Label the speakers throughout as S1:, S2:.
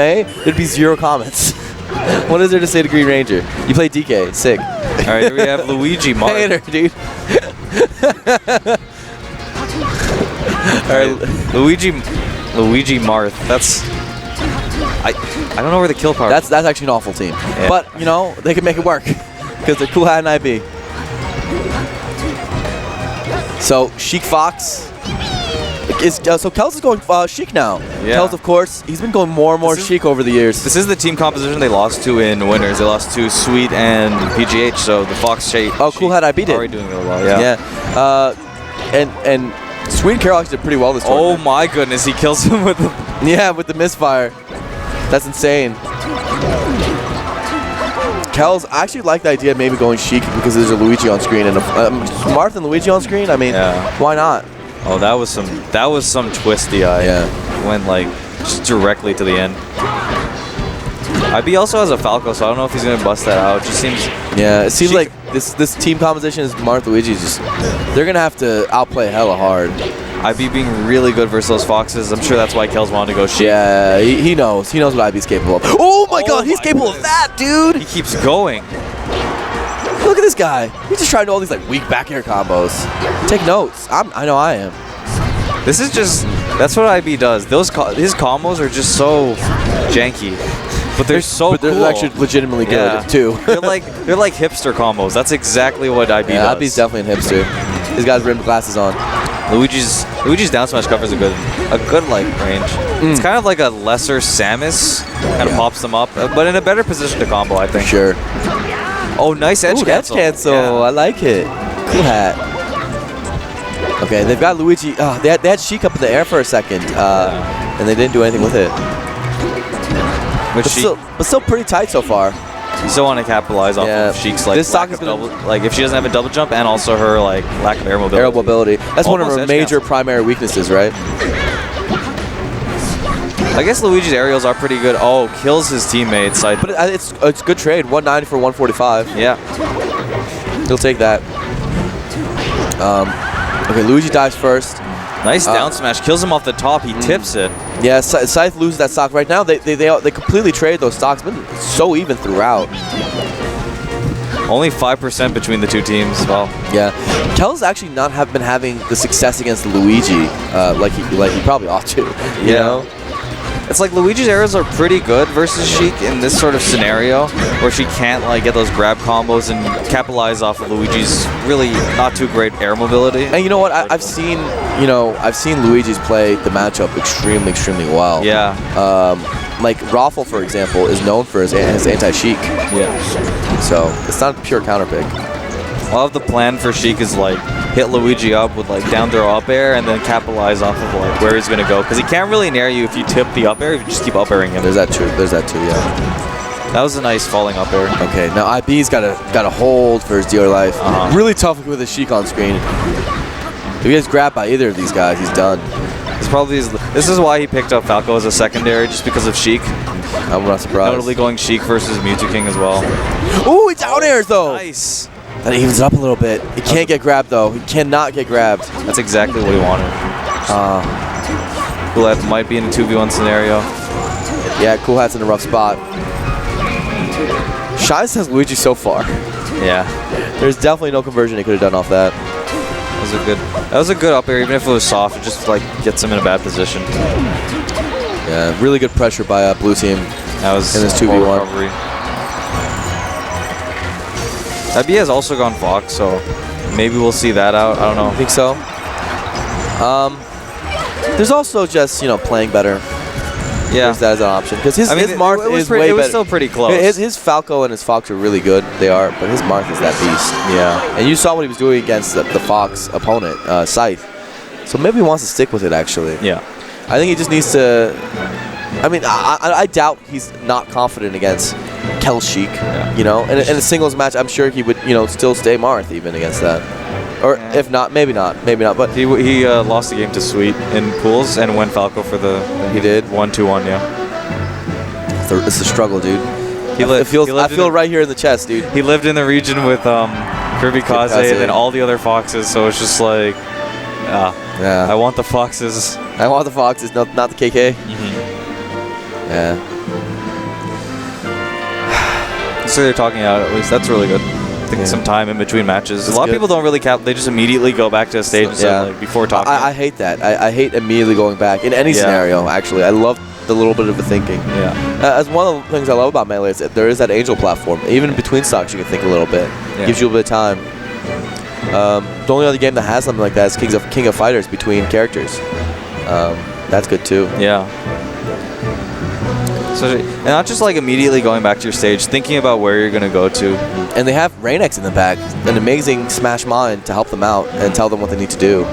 S1: May, there'd be 0 comments. What is there to say to Green Ranger? You play DK, sick.
S2: All right, here we have Luigi Marth.
S1: Hater, dude.
S2: All right, Luigi Marth. That's I don't know where the kill power.
S1: That's actually an awful team. Yeah. But you know they can make it work because they're Coollhat and IB. So Sheik Fox is so Kels is going Sheik now.
S2: Yeah.
S1: Kels, of course, he's been going more and more Sheik over the years.
S2: This is the team composition they lost to in winners. They lost to Sweet and PGH. So the Fox Sheik.
S1: Oh, Coollhat IB did.
S2: Already doing really well. Yeah.
S1: Yeah. And Sweet and Carol actually did pretty well this tournament.
S2: Oh my goodness, he kills him with the
S1: with the misfire. That's insane. Kels, I actually like the idea of maybe going Sheik because there's a Luigi on screen and Marth and Luigi on screen. I mean, why not?
S2: Oh, that was some twisty eye.
S1: Yeah.
S2: Went like just directly to the end. IB also has a Falco, so I don't know if he's gonna bust that out. It just seems.
S1: Yeah, it seems like this team composition is Marth Luigi. They're gonna have to outplay hella hard.
S2: IB being really good versus those Foxes. I'm sure that's why Kels wanted to go Sheik.
S1: Yeah, he knows. He knows what IB's capable of. Oh my God, he's capable of that, dude.
S2: He keeps going.
S1: Look at this guy. He's just trying to do all these like weak back air combos. Take notes. I know I am.
S2: This is just, that's what IB does. His combos are just so janky. But they're so
S1: But they're
S2: cool.
S1: actually legitimately good too.
S2: they're like hipster combos. That's exactly what IB does.
S1: IB's definitely a hipster. He's got his rimmed glasses on.
S2: Luigi's down smash covers a good like range. It's kind of like a lesser Samus, kind of pops them up, but in a better position to combo, I think.
S1: Sure.
S2: Oh, nice edge cancel.
S1: Edge cancel.
S2: Yeah.
S1: I like it. Coollhat. Okay, they've got Luigi. They had Sheik up in the air for a second, and they didn't do anything with it. But still pretty tight so far.
S2: You still want to capitalize off of Sheik's like lack of double, like if she doesn't have a double jump and also her like lack of air mobility.
S1: Air mobility. That's one of her major primary weaknesses, right?
S2: I guess Luigi's aerials are pretty good. Oh, kills his teammates.
S1: But it's good trade. 190 for 145.
S2: Yeah.
S1: He'll take that. Okay, Luigi dives first.
S2: Nice down smash. Kills him off the top. He tips it.
S1: Yeah, Scythe loses that stock right now. They completely trade those stocks. Been so even throughout.
S2: Only 5% between the two teams as well.
S1: Yeah, Kels actually not have been having the success against Luigi like he probably ought to. You know?
S2: It's like Luigi's aerials are pretty good versus Sheik in this sort of scenario where she can't like get those grab combos and capitalize off of Luigi's really not too great air mobility.
S1: And you know what? I've seen Luigi's play the matchup extremely well.
S2: Yeah.
S1: Like Raffle, for example, is known for his anti-Sheik.
S2: Yeah.
S1: So it's not a pure counter pick.
S2: A lot of the plan for Sheik is like hit Luigi up with like down throw up air and then capitalize off of like where he's gonna go because he can't really nair you if you tip the up air if you just keep up airing him.
S1: There's that too. Yeah.
S2: That was a nice falling up air.
S1: Okay, now IB's got a hold for his dear life. Really tough with his Sheik on screen. If he gets grabbed by either of these guys, he's done.
S2: This is why he picked up Falco as a secondary, just because of Sheik.
S1: I'm not surprised.
S2: Notably going Sheik versus Mewtwo King as well.
S1: Ooh, he down airs though.
S2: Nice.
S1: That evens it up a little bit. He can't get grabbed though. He cannot get grabbed.
S2: That's exactly what he wanted. Coollhat might be in a 2v1 scenario.
S1: Yeah, Coollhat's in a rough spot. Scythe has Luigi so far.
S2: Yeah.
S1: There's definitely no conversion he could have done off that.
S2: That was a good up air, even if it was soft. It just like gets him in a bad position.
S1: Yeah, really good pressure by blue team.
S2: That was
S1: in this 2v1.
S2: IB has also gone Fox, so maybe we'll see that out. I don't know.
S1: I think so. There's also just playing better.
S2: Yeah,
S1: there's that as an option because his Marth is way better.
S2: It was still pretty close.
S1: His Falco and his Fox are really good. They are, but his Marth is that beast.
S2: Yeah,
S1: and you saw what he was doing against the Fox opponent, Scythe. So maybe he wants to stick with it. Actually.
S2: Yeah.
S1: I think he just needs to. I mean, I doubt he's not confident against Kels Sheik.
S2: Yeah.
S1: In a singles match, I'm sure he would still stay Marth even against that. Or if not, maybe not. But
S2: he lost the game to Sweet in pools and went Falco for the.
S1: He did
S2: 1-2-1. Yeah.
S1: It's a struggle, dude. I feel right here in the chest, dude.
S2: He lived in the region with Kirby Kaze and then all the other Foxes, so it's just like, yeah. I want the Foxes.
S1: I want the Foxes, not the KK.
S2: Mm-hmm.
S1: Yeah.
S2: So they're talking out at least. That's really good. I think some time in between matches. A lot of people don't really cap. They just immediately go back to a stage instead of, like, before talking.
S1: I hate that. I hate immediately going back in any scenario. Actually, I love the little bit of the thinking.
S2: Yeah.
S1: As one of the things I love about Melee is that there is that angel platform. Even between stocks, you can think a little bit.
S2: Yeah.
S1: Gives you a bit of time. The only other game that has something like that is King of Fighters between characters. That's good too.
S2: Yeah. So, and not just like immediately going back to your stage, thinking about where you're going to go to.
S1: And they have Rainex in the back, an amazing Smash Mind to help them out and tell them what they need to do.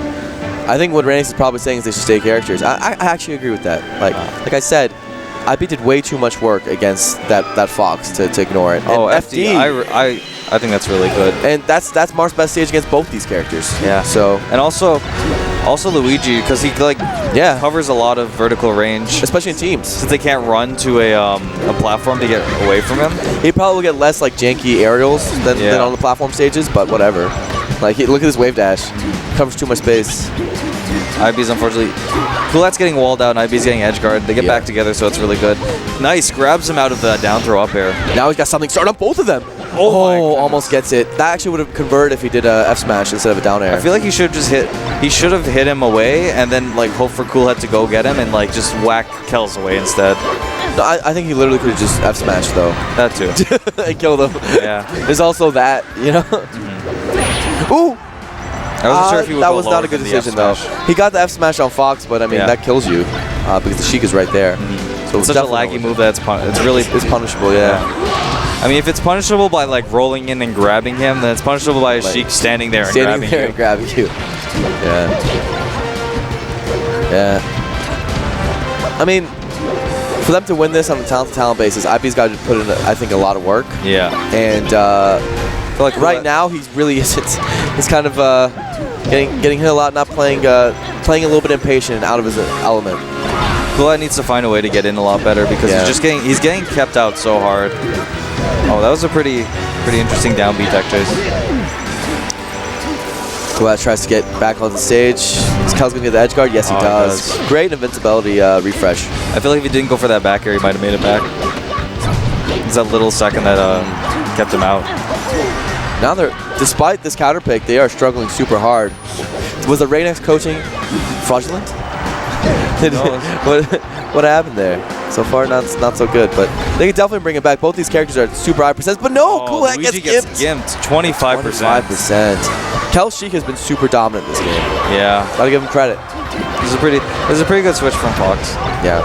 S1: I think what Rainex is probably saying is they should stay characters. I actually agree with that. Like I said, IP did way too much work against that Fox to ignore it. And
S2: FD, I think that's really good.
S1: And that's Mark's best stage against both these characters.
S2: Yeah.
S1: So
S2: and also Luigi, because he covers a lot of vertical range,
S1: especially in teams.
S2: Since they can't run to a platform to get away from him.
S1: He probably will get less like janky aerials than on the platform stages, but whatever. Like look at this wave dash, covers too much space.
S2: IB's unfortunately, Coollhat's getting walled out and IB's getting edge guard. They get back together, so it's really good. Nice, grabs him out of the down throw up air.
S1: Now he's got something started on both of them. Oh, almost gets it. That actually would have converted if he did a F smash instead of a down air.
S2: I feel like he should have just he should have hit him away and then like hope for Coollhat to go get him and like just whack Kels away instead.
S1: No, I think he literally could have just F smashed though.
S2: That too.
S1: And killed him.
S2: Yeah.
S1: There's also that, you know. Ooh.
S2: I wasn't sure if he would
S1: that
S2: go
S1: was not a good decision though.
S2: F-smash.
S1: He got the F smash on Fox, but I mean that kills you because the Sheik is right there. So
S2: it's such a laggy move that it's
S1: punishable. Yeah.
S2: I mean, if it's punishable by like rolling in and grabbing him, then it's punishable by a Sheik standing there and grabbing you.
S1: Yeah. Yeah. I mean, for them to win this on a talent basis, IP's got to put in, I think, a lot of work.
S2: Yeah.
S1: And like right now, he really isn't. He's kind of getting hit a lot, not playing a little bit impatient and out of his element.
S2: Coollhat needs to find a way to get in a lot better because he's getting kept out so hard. Oh, that was a pretty interesting down B tech chase.
S1: Coollhat tries to get back on the stage. Is Kels gonna get the edge guard? Yes, he does. Great invincibility refresh.
S2: I feel like if he didn't go for that back air, he might have made it back. It's that little second that kept him out.
S1: Now despite this counter pick, they are struggling super hard. Was the Rainex coaching fraudulent? What happened there? So far, not so good, but they can definitely bring it back. Both these characters are super high percent, but no, Coollhat gets gimped.
S2: 25%.
S1: 25%. Kels Sheik has been super dominant this game.
S2: Yeah.
S1: Gotta give him credit.
S2: It was a pretty good switch from Fox.
S1: Yeah.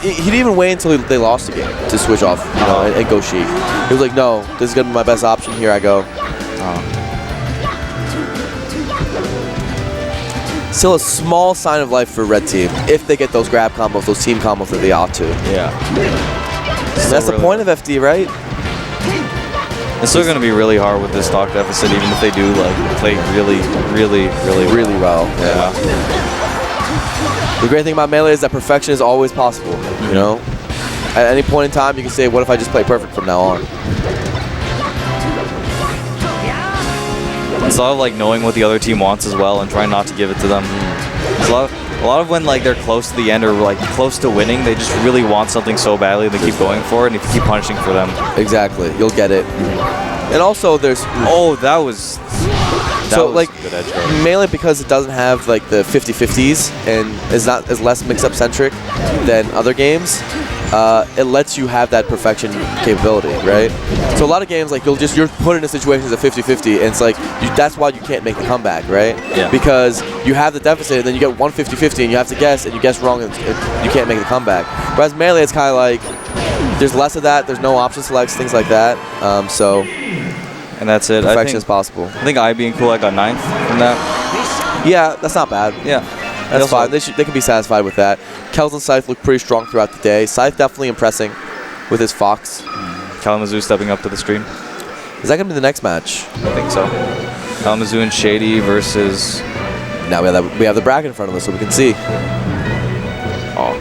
S1: He didn't even wait until they lost the game to switch off, you know, and go Sheik. He was like, no, this is gonna be my best option. Here I go. Still a small sign of life for Red Team if they get those grab combos, those team combos that they ought to.
S2: Yeah.
S1: That's the point of FD, right?
S2: It's still going to be really hard with this stock deficit, even if they do like play really well.
S1: Yeah. The great thing about Melee is that perfection is always possible. You know, at any point in time, you can say, "What if I just play perfect from now on?"
S2: It's a lot of like knowing what the other team wants as well and trying not to give it to them. It's a lot of when like they're close to the end or like close to winning, they just really want something so badly they keep going for it, and if you keep punishing for them,
S1: exactly, you'll get it. And also, there's
S2: that was
S1: like
S2: good edge guard.
S1: Melee, because it doesn't have like the 50-50s and is less mix-up centric than other games. It lets you have that perfection capability, right? So a lot of games, like you're put in a situation as a 50-50, and it's like that's why you can't make the comeback, right?
S2: Yeah.
S1: Because you have the deficit, and then you get one 50-50, and you have to guess, and you guess wrong, and you can't make the comeback. Whereas Melee, it's kind of like there's less of that. There's no option selects, things like that.
S2: And that's it.
S1: Perfection is possible.
S2: I think IB and Coollhat got 9th from that.
S1: Yeah, that's not bad.
S2: Yeah.
S1: That's fine. They can be satisfied with that. Kels and Scythe look pretty strong throughout the day. Scythe definitely impressing with his Fox.
S2: Kalamazoo stepping up to the stream.
S1: Is that going to be the next match?
S2: I think so. Kalamazoo and Shady versus...
S1: Now we have the bracket in front of us so we can see.
S2: Oh.